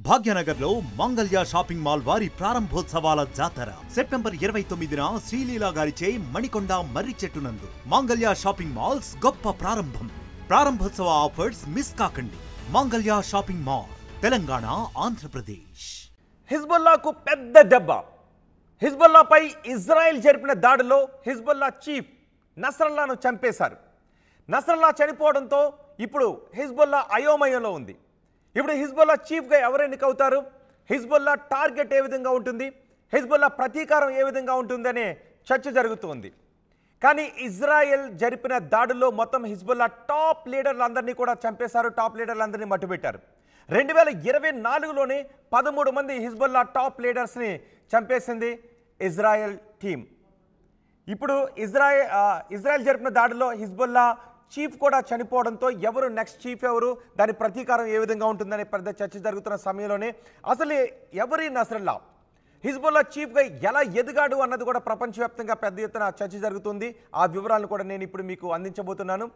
భాగ్యనగర్లో Mangalya shopping mall వారి ప్రారంభోత్సవాల జాతర సెప్టెంబర్ 29న శ్రీలీలా గారిచే మణికొండ మర్రి చెట్టునందు మంగళ్య షాపింగ్ మాల్స్ గొప్ప ప్రారంభోత్సవ ఆఫర్స్ మిస్ కాకండి. Mangalya shopping mall, Telangana, Andhra Pradesh. హిజ్బుల్లాకు పెద్ద దెబ్బ. హిజ్బుల్లాపై ఇజ్రాయెల్ జరిపిన దాడిలో హిజ్బుల్లా చీఫ్ నస్రల్లాను చంపేశారు. నస్రల్లా చనిపోవడంతో ఇప్పుడు హిజ్బుల్లా అయోమయంలో ఉంది. ఇప్పుడు హిజ్బుల్లా చీఫ్గా ఎవరు ఎన్నికవుతారు, హిజ్బుల్లా టార్గెట్ ఏ విధంగా ఉంటుంది, హిజ్బుల్లా ప్రతీకారం ఏ విధంగా ఉంటుందనే చర్చ జరుగుతుంది. కానీ ఇజ్రాయెల్ జరిపిన దాడుల్లో మొత్తం హిజ్బుల్లా టాప్ లీడర్లందరినీ కూడా చంపేశారు, టాప్ లీడర్లందరినీ మట్టుబెట్టారు. 2024లోనే 13 మంది హిజ్బుల్లా టాప్ లీడర్స్ని చంపేసింది ఇజ్రాయెల్ టీం. ఇప్పుడు ఇజ్రాయెల్ జరిపిన దాడిలో హిజ్బుల్లా చీఫ్ కూడా చనిపోవడంతో ఎవరు నెక్స్ట్ చీఫ్ ఎవరు, దాని ప్రతీకారం ఏ విధంగా ఉంటుందనే పెద్ద చర్చ జరుగుతున్న సమయంలోనే అసలు ఎవరి నస్రల్లా హిజ్బుల్లా చీఫ్గా ఎలా ఎదిగాడు అన్నది కూడా ప్రపంచవ్యాప్తంగా పెద్ద ఎత్తున చర్చ జరుగుతుంది. ఆ వివరాలను కూడా నేను ఇప్పుడు మీకు అందించబోతున్నాను.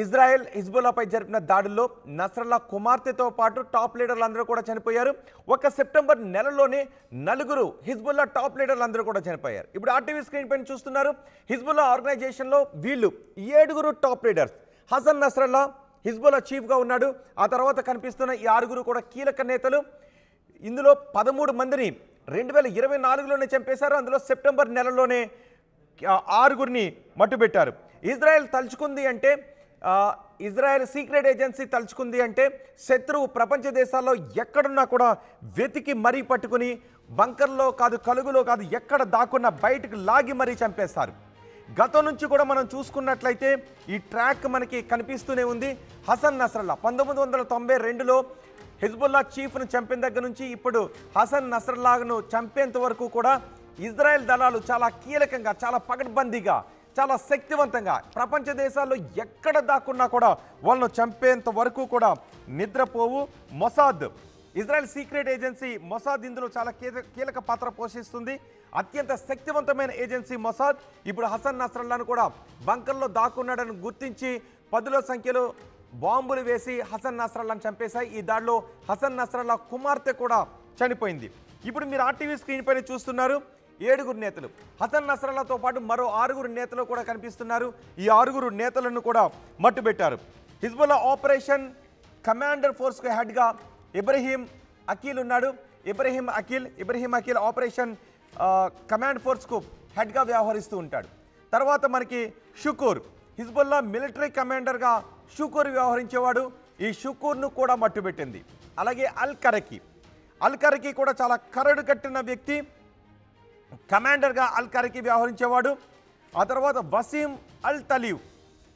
ఇజ్రాయెల్ హిజ్బుల్లాపై జరిపిన దాడుల్లో నస్రల్లా కుమార్తెతో పాటు టాప్ లీడర్లు అందరూ కూడా చనిపోయారు. ఒక సెప్టెంబర్ నెలలోనే 4 హిజ్బుల్లా టాప్ లీడర్లు అందరూ కూడా చనిపోయారు. ఇప్పుడు ఆర్టీవీ స్క్రీన్ పైన చూస్తున్నారు. హిజ్బుల్లా ఆర్గనైజేషన్లో వీళ్ళు 7 top leaders. Hasan Nasrallah Hezbollah చీఫ్గా ఉన్నాడు. ఆ తర్వాత కనిపిస్తున్న ఈ 6 కూడా కీలక నేతలు. ఇందులో 13 మందిని 2024లోనే చంపేశారు. అందులో సెప్టెంబర్ నెలలోనే 6 మట్టుబెట్టారు. ఇజ్రాయెల్ తలుచుకుంది అంటే, ఇజ్రాయెల్ సీక్రెట్ ఏజెన్సీ తలుచుకుంది అంటే శత్రువు ప్రపంచ దేశాల్లో ఎక్కడున్నా కూడా వెతికి మరీ పట్టుకుని బంకర్లో కాదు, కలుగులో కాదు, ఎక్కడ దాక్కున్నా బయటకు లాగి మరీ చంపేస్తారు. గతం నుంచి కూడా మనం చూసుకున్నట్లయితే ఈ ట్రాక్ మనకి కనిపిస్తూనే ఉంది. హసన్ నస్రల్లా 1992లో హిజ్బుల్లా చీఫ్ను చంపిన దగ్గర నుంచి ఇప్పుడు హసన్ నస్రల్లాను చంపేంత వరకు కూడా ఇజ్రాయెల్ దళాలు చాలా కీలకంగా, చాలా పకడ్బందీగా, చాలా శక్తివంతంగా ప్రపంచ దేశాల్లో ఎక్కడ దాక్కున్నా కూడా వాళ్ళను చంపేంత వరకు కూడా నిద్రపోవు. Mossad, Israel secret agency Mossad ఇందులో చాలా కీలక పాత్ర పోషిస్తుంది. అత్యంత శక్తివంతమైన ఏజెన్సీ మొసాద్ ఇప్పుడు హసన్ నస్రల్లాను కూడా బంకర్లో దాక్కున్నాడని గుర్తించి 10ల సంఖ్యలో బాంబులు వేసి హసన్ నస్రల్లాను చంపేశాయి. ఈ దాడిలో హసన్ నస్రల్లా కుమార్తె కూడా చనిపోయింది. ఇప్పుడు మీరు ఆర్టీవీ స్క్రీన్ పైన చూస్తున్నారు 7 నేతలు. హసన్ నస్రల్లాతో పాటు మరో 6 నేతలు కూడా కనిపిస్తున్నారు. ఈ 6 నేతలను కూడా మట్టుబెట్టారు. హిజ్బుల్లా ఆపరేషన్ కమాండర్ ఫోర్స్కి హెడ్గా ఇబ్రహీం అకీల్ ఉన్నాడు. ఇబ్రహీం అకీల్ ఆపరేషన్ కమాండ్ ఫోర్స్కు హెడ్గా వ్యవహరిస్తూ ఉంటాడు. తర్వాత మనకి షుకూర్, హిజ్బుల్లా మిలిటరీ కమాండర్గా షుకూర్ వ్యవహరించేవాడు. ఈ షుకూర్ను కూడా మట్టుబెట్టింది. అలాగే అల్ కరకీ కూడా చాలా కరడు కట్టిన వ్యక్తి, కమాండర్గా అల్ కరకీ వ్యవహరించేవాడు. ఆ తర్వాత వసీం అల్ తలీవ్,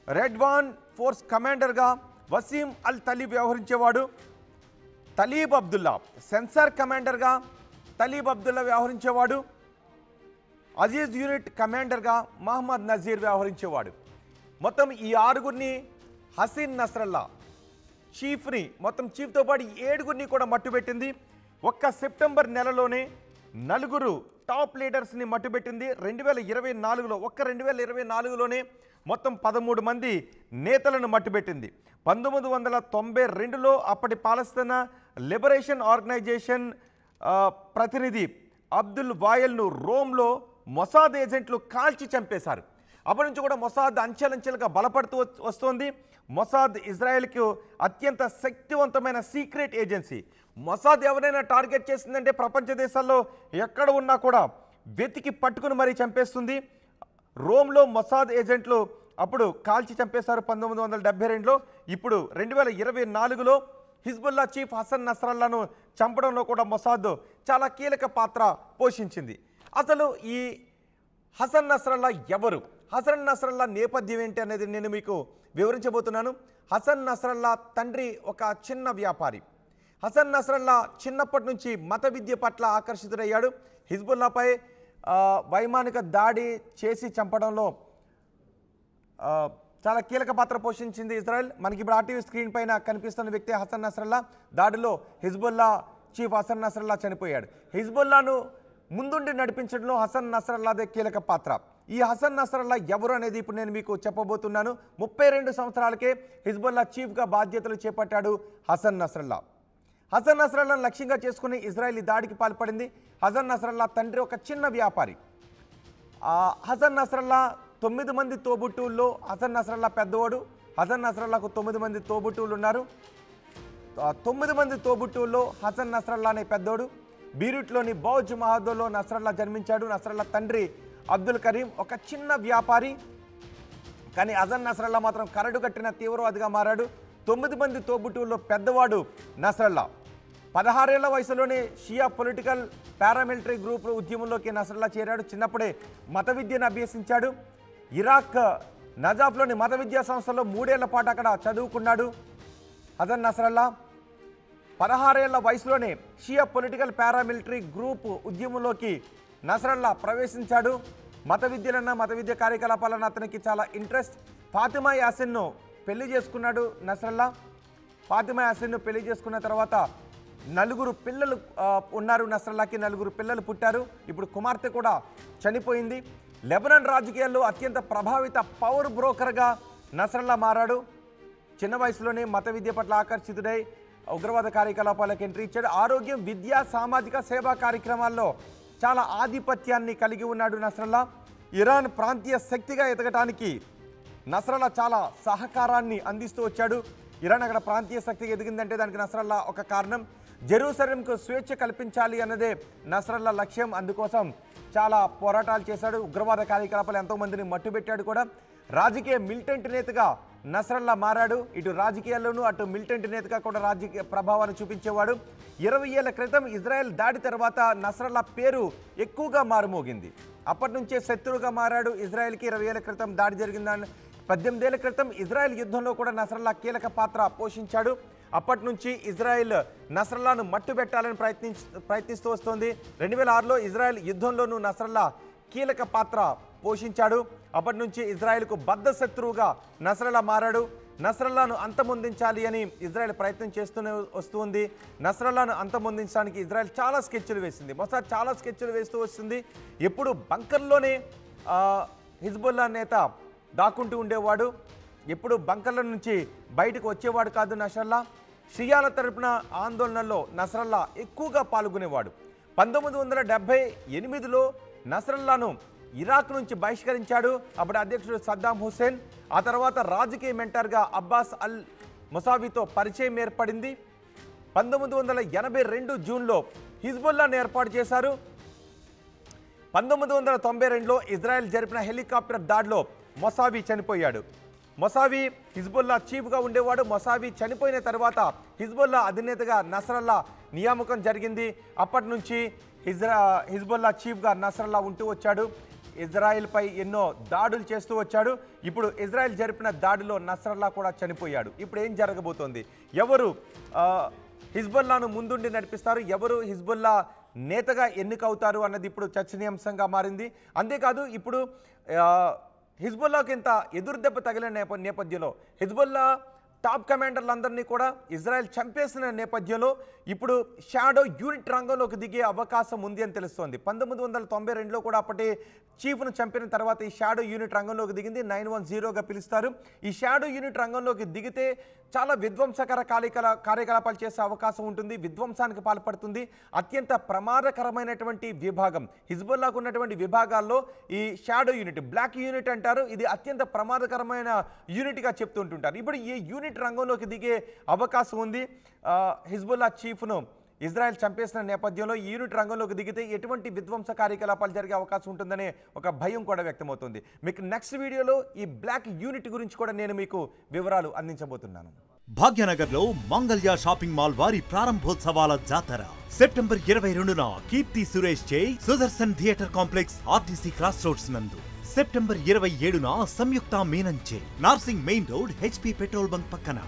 రెడ్వాన్ ఫోర్స్ కమాండర్గా వసీం అల్ తలీవ్ వ్యవహరించేవాడు. తలీబ్ అబ్దుల్లా సెన్సార్ కమాండర్గా వ్యవహరించేవాడు. అజీజ్ యూనిట్ కమాండర్గా మహమ్మద్ నజీర్ వ్యవహరించేవాడు. మొత్తం ఈ 6 హసన్ నస్రల్లా చీఫ్ని, మొత్తం చీఫ్తో పాటు 7 కూడా మట్టుబెట్టింది. ఒక్క సెప్టెంబర్ నెలలోనే 4 టాప్ లీడర్స్ని మట్టుబెట్టింది. 2024లోనే మొత్తం 13 మంది నేతలను మట్టుబెట్టింది. 1992లో అప్పటి పాలస్తీనా లిబరేషన్ ఆర్గనైజేషన్ ప్రతినిధి అబ్దుల్ వాయల్ను రోమ్లో మొసాద్ ఏజెంట్లు కాల్చి చంపేశారు. అప్పటి నుంచి కూడా మొసాద్ అంచెలంచెలుగా బలపడుతూ వస్తోంది. మొసాద్ ఇజ్రాయెల్కు అత్యంత శక్తివంతమైన సీక్రెట్ ఏజెన్సీ. మొసాద్ ఎవరైనా టార్గెట్ చేసిందంటే ప్రపంచ దేశాల్లో ఎక్కడ ఉన్నా కూడా వెతికి పట్టుకుని మరీ చంపేస్తుంది. రోమ్లో మొసాద్ ఏజెంట్లు అప్పుడు కాల్చి చంపేశారు 1972లో. ఇప్పుడు 2024లో హిజ్బుల్లా చీఫ్ హసన్ నస్రల్లాను చంపడంలో కూడా మొసాద్ చాలా కీలక పాత్ర పోషించింది. అసలు ఈ హసన్ నస్రల్లా ఎవరు, హసన్ నస్రల్లా నేపథ్యం ఏంటి అనేది నేను మీకు వివరించబోతున్నాను. హసన్ నస్రల్లా తండ్రి ఒక చిన్న వ్యాపారి. హసన్ నస్రల్లా చిన్నప్పటి నుంచి మత విద్య పట్ల ఆకర్షితుడయ్యాడు. హిజ్బుల్లాపై వైమానిక దాడి చేసి చంపడంలో చాలా కీలక పాత్ర పోషించింది ఇజ్రాయెల్. మనకి ఇప్పుడు ఆర్టీవీ స్క్రీన్ పైన కనిపిస్తున్న వ్యక్తి హసన్ నస్రల్లా. దాడిలో హిజ్బుల్లా చీఫ్ హసన్ నస్రల్లా చనిపోయాడు. హిజ్బుల్లాను ముందుండి నడిపించడంలో హసన్ నస్రల్లాదే కీలక పాత్ర. ఈ హసన్ నస్రల్లా ఎవరు అనేది ఇప్పుడు నేను మీకు చెప్పబోతున్నాను. 32 సంవత్సరాలకే హిజ్బుల్లా చీఫ్గా బాధ్యతలు చేపట్టాడు హసన్ నస్రల్లా. హసన్ నస్రల్లాను లక్ష్యంగా చేసుకుని ఇజ్రాయెల్ దాడికి పాల్పడింది. హసన్ నస్రల్లా తండ్రి ఒక చిన్న వ్యాపారి. హసన్ నస్రల్లా 9 మంది తోబుట్టువుల్లో హసన్ నస్రల్లా పెద్దవాడు. హసన్ నస్రల్లాకు 9 మంది తోబుట్టువులు ఉన్నారు. 9 మంది తోబుట్టువుల్లో హసన్ నస్రల్లా అనే పెద్దోడు. బీరూట్లోని బౌజ్ మహదోలో నస్రల్లా జన్మించాడు. నస్రల్లా తండ్రి అబ్దుల్ కరీం ఒక చిన్న వ్యాపారి. కానీ హసన్ నస్రల్లా మాత్రం కరడు కట్టిన తీవ్రవాదిగా మారాడు. 9 మంది తోబుట్టువుల్లో పెద్దవాడు నస్రల్లా. 16 ఏళ్ల వయసులోనే షియా పొలిటికల్ పారామిలిటరీ గ్రూప్ ఉద్యమంలోకి నస్రల్లా చేరాడు. చిన్నప్పుడే మత విద్యను అభ్యసించాడు. ఇరాక్ నజాఫ్లోని మత విద్యా సంస్థలో 3 ఏళ్ల పాటు అక్కడ చదువుకున్నాడు. హసన్ నస్రల్లా 16 ఏళ్ల వయసులోనే షియా పొలిటికల్ పారామిలిటరీ గ్రూప్ ఉద్యమంలోకి నస్రల్లా ప్రవేశించాడు. మత విద్యలన్న మత విద్య కార్యకలాపాలన్న అతనికి చాలా ఇంట్రెస్ట్. ఫాతిమా యాసిన్ను పెళ్లి చేసుకున్నాడు నస్రల్లా. ఫాతిమా యాసిన్ను పెళ్లి చేసుకున్న తర్వాత 4 పిల్లలు ఉన్నారు. నస్రల్లాకి 4 పిల్లలు పుట్టారు. ఇప్పుడు కుమార్తె కూడా చనిపోయింది. లెబనాన్ రాజకీయాల్లో అత్యంత ప్రభావిత పవర్ బ్రోకర్గా నస్రల్లా మారాడు. చిన్న వయసులోనే మత విద్య పట్ల ఆకర్షితుడై ఉగ్రవాద కార్యకలాపాలకు ఎంట్రీ ఇచ్చాడు. ఆరోగ్యం, విద్య, సామాజిక సేవా కార్యక్రమాల్లో చాలా ఆధిపత్యాన్ని కలిగి ఉన్నాడు నస్రల్లా. ఇరాన్ ప్రాంతీయ శక్తిగా ఎదగటానికి నస్రల్లా చాలా సహకారాన్ని అందిస్తూ వచ్చాడు. ఇరాన్ అక్కడ ప్రాంతీయ శక్తిగా ఎదిగిందంటే దానికి నస్రల్లా ఒక కారణం. జెరూసలంకు స్వేచ్ఛ కల్పించాలి అన్నదే నస్రల్లా లక్ష్యం. అందుకోసం చాలా పోరాటాలు చేశాడు. ఉగ్రవాద కార్యకలాపాలు ఎంతోమందిని మట్టుబెట్టాడు కూడా. రాజకీయ మిలిటెంట్ నేతగా నస్రల్లా మారాడు. ఇటు రాజకీయాల్లోనూ అటు మిలిటెంట్ నేతగా కూడా రాజకీయ ప్రభావాన్ని చూపించేవాడు. 20 ఏళ్ల క్రితం ఇజ్రాయెల్ దాడి తర్వాత నస్రల్లా పేరు ఎక్కువగా మారుమోగింది. అప్పటి నుంచే శత్రువుగా మారాడు ఇజ్రాయెల్కి. 20 ఏళ్ల క్రితం దాడి జరిగిందని 18 ఏళ్ల క్రితం ఇజ్రాయెల్ యుద్ధంలో కూడా నస్రల్లా కీలక పాత్ర పోషించాడు. అప్పటి నుంచి ఇజ్రాయెల్ నస్రల్లాను మట్టుబెట్టాలని ప్రయత్నిస్తూ వస్తోంది. 2006లో ఇజ్రాయెల్ యుద్ధంలోనూ నస్రల్లా కీలక పాత్ర పోషించాడు. అప్పటి నుంచి ఇజ్రాయెల్కు బద్ధ శత్రువుగా నస్రల్లా మారాడు. నస్రల్లాను అంతమొందించాలి అని ఇజ్రాయెల్ ప్రయత్నం చేస్తూనే వస్తుంది. నస్రల్లాను అంతమొందించడానికి ఇజ్రాయెల్ చాలా స్కెచ్లు వేసింది. మొసాద్ చాలా స్కెచ్లు వేస్తూ వస్తుంది. ఎప్పుడు బంకర్లోనే హిజ్బుల్లా నేత దాక్కుంటూ ఉండేవాడు. ఎప్పుడు బంకర్ల నుంచి బయటకు వచ్చేవాడు కాదు నస్రల్లా. షియాల తరపున ఆందోళనల్లో నస్రల్లా ఎక్కువగా పాల్గొనేవాడు. 1978లో నస్రల్లాను ఇరాక్ నుంచి బహిష్కరించాడు అప్పుడు అధ్యక్షుడు సద్దాం హుస్సేన్. ఆ తర్వాత రాజకీయ మెంటర్గా అబ్బాస్ అల్ ముసావితో పరిచయం ఏర్పడింది. 1982 జూన్లో హిజ్బుల్లాను ఏర్పాటు చేశారు. 1992లో ఇజ్రాయెల్ జరిపిన హెలికాప్టర్ దాడిలో మొసావి చనిపోయాడు. మొసావి హిజ్బుల్లా చీఫ్గా ఉండేవాడు. మొసావి చనిపోయిన తర్వాత హిజ్బుల్లా అధినేతగా నస్రల్లా నియామకం జరిగింది. అప్పటి నుంచి హిజ్బుల్లా చీఫ్గా నస్రల్లా ఉంటూ వచ్చాడు. ఇజ్రాయెల్పై ఎన్నో దాడులు చేస్తూ వచ్చాడు. ఇప్పుడు ఇజ్రాయెల్ జరిపిన దాడిలో నస్రల్లా కూడా చనిపోయాడు. ఇప్పుడు ఏం జరగబోతోంది? ఎవరు హిజ్బుల్లాను ముందుండి నడిపిస్తారు? ఎవరు హిజ్బుల్లా నేతగా ఎన్నికవుతారు అన్నది ఇప్పుడు చర్చనీయాంశంగా మారింది. అంతేకాదు ఇప్పుడు హిజ్బుల్లాకి ఇంత ఎదురుదెబ్బ తగిలిన నేపథ్యంలో హిజ్బుల్లా టాప్ కమాండర్లందరినీ కూడా ఇజ్రాయెల్ చంపేసిన నేపథ్యంలో ఇప్పుడు షాడో యూనిట్ రంగంలోకి దిగే అవకాశం ఉంది అని తెలుస్తోంది. 1992లో కూడా అప్పటి చీఫ్ను చంపిన తర్వాత ఈ షాడో యూనిట్ రంగంలోకి దిగింది. 910గా పిలుస్తారు. ఈ షాడో యూనిట్ రంగంలోకి దిగితే చాలా విధ్వంసకర కార్యకలాపాలు చేసే అవకాశం ఉంటుంది. విధ్వంసానికి పాల్పడుతుంది. అత్యంత ప్రమాదకరమైనటువంటి విభాగం హిజ్బుల్లాకు ఉన్నటువంటి విభాగాల్లో ఈ షాడో యూనిట్, బ్లాక్ యూనిట్ అంటారు. ఇది అత్యంత ప్రమాదకరమైన యూనిట్గా చెప్తుంటుంటారు. ఇప్పుడు ఈ యూనిట్ రంగంలోకి దిగే అవకాశం ఉంది. హిజ్బుల్లా చీఫ్ను ఇజ్రాయెల్ చంపేసిన నేపథ్యంలో ఈ యూనిట్ రంగంలోకి దిగితే ఎటువంటి విధ్వంస కార్యకలాపాలు జరిగే అవకాశం ఉంటుందనే ఒక భయం కూడా వ్యక్తమవుతుంది. మీకు నెక్స్ట్ వీడియోలో ఈ బ్లాక్ యూనిట్ గురించి కూడా నేను మీకు వివరాలు అందించబోతున్నాను. భాగ్యనగర్లో మంగళ్య షాపింగ్ మాల్ వారి ప్రారంభోత్సవాల జాతర సెప్టెంబర్ 22న కీర్తి సురేష్ చే Sudarshan theatre complex RTC cross roads నందు, సెప్టెంబర్ 27న సంయుక్త మీనన్ చే Narsing main road HP petrol bunk పక్కన.